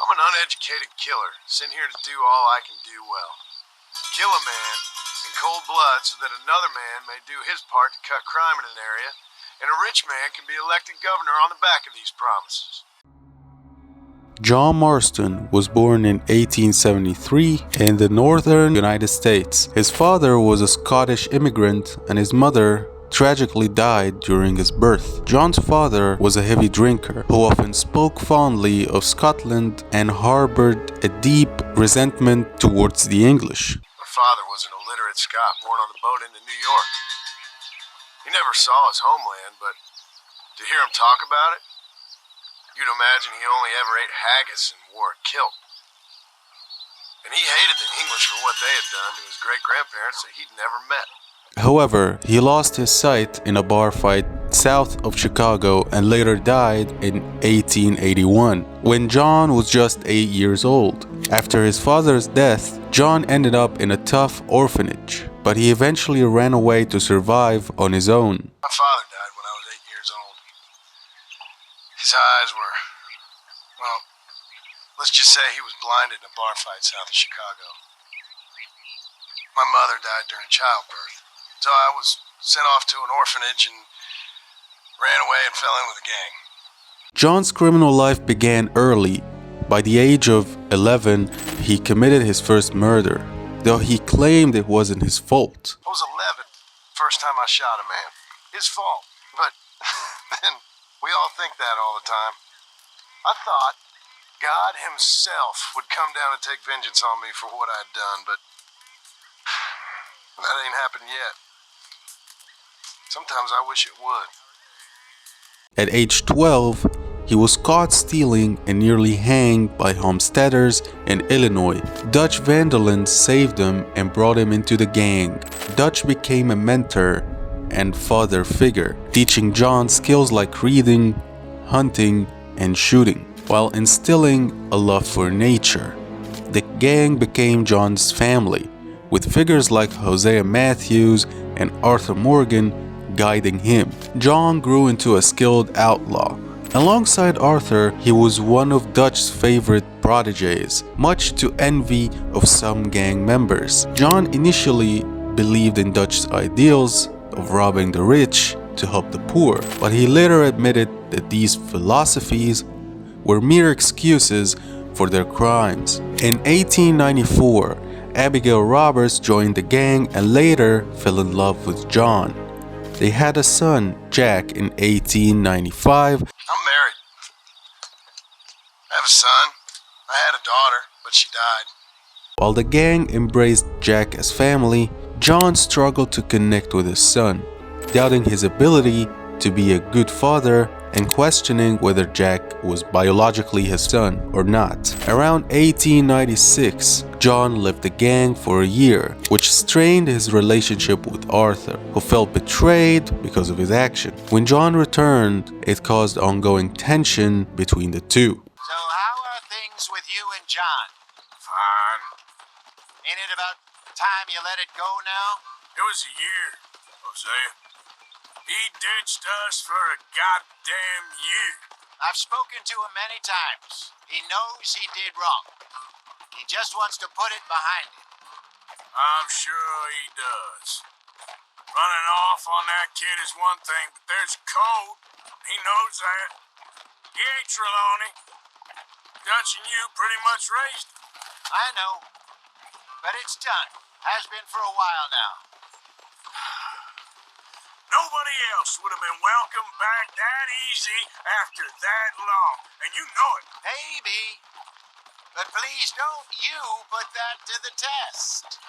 I'm an uneducated killer, sent here to do all I can do well. Kill a man in cold blood so that another man may do his part to cut crime in an area, and a rich man can be elected governor on the back of these promises. John Marston was born in 1873 in the northern United States. His father was a Scottish immigrant and his mother tragically died during his birth. John's father was a heavy drinker who often spoke fondly of Scotland and harbored a deep resentment towards the English. My father was an illiterate Scot born on a boat into New York. He never saw his homeland, but to hear him talk about it, you'd imagine he only ever ate haggis and wore a kilt. And he hated the English for what they had done to his great-grandparents that he'd never met. However, he lost his sight in a bar fight south of Chicago and later died in 1881, when John was just 8 years old. After his father's death, John ended up in a tough orphanage, but he eventually ran away to survive on his own. My father died when I was 8 years old. His eyes were, well, let's just say he was blinded in a bar fight south of Chicago. My mother died during childbirth, so I was sent off to an orphanage and ran away and fell in with a gang. John's criminal life began early. By the age of 11, he committed his first murder, though he claimed it wasn't his fault. I was 11, first time I shot a man. His fault, but then we all think that all the time. I thought God himself would come down and take vengeance on me for what I'd done, but that ain't happened yet. Sometimes I wish it would. At age 12, he was caught stealing and nearly hanged by homesteaders in Illinois. Dutch Vanderland saved him and brought him into the gang. Dutch became a mentor and father figure, teaching John skills like reading, hunting, and shooting, while instilling a love for nature. The gang became John's family, with figures like Hosea Matthews and Arthur Morgan guiding him. John grew into a skilled outlaw. Alongside Arthur, he was one of Dutch's favorite protégés, much to envy of some gang members. John initially believed in Dutch's ideals of robbing the rich to help the poor, but he later admitted that these philosophies were mere excuses for their crimes. In 1894, Abigail Roberts joined the gang and later fell in love with John. They had a son, Jack, in 1895. I'm married. I have a son. I had a daughter, but she died. While the gang embraced Jack as family, John struggled to connect with his son, doubting his ability to be a good father and questioning whether Jack was biologically his son or not. Around 1896, John left the gang for a year, which strained his relationship with Arthur, who felt betrayed because of his action. When John returned, it caused ongoing tension between the two. So how are things with you and John? Fine. Ain't it about time you let it go now? It was a year, Hosea. He ditched us for a goddamn year. I've spoken to him many times. He knows he did wrong. He just wants to put it behind him. I'm sure he does. Running off on that kid is one thing, but there's code. He knows that. He ain't Trelawney. Dutch and you pretty much raised him. I know. But it's done. Has been for a while now. Nobody else would have been welcomed back that easy after that long. And you know it. Maybe. But please don't you put that to the test.